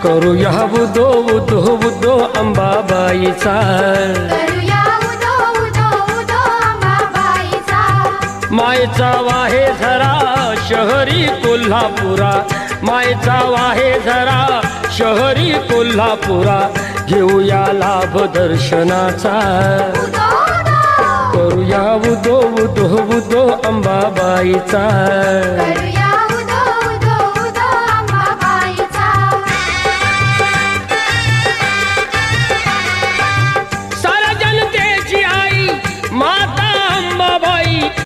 करूया उदो उदो उदो अंबाबाईचा मायेचा वाहे झरा शहरी कोल्हापुरा मायेचा वाहे झरा शहरी कोल्हापुरा घेऊया लाभ दर्शनाचा करूया उदो उदो उदो अंबाबाईचा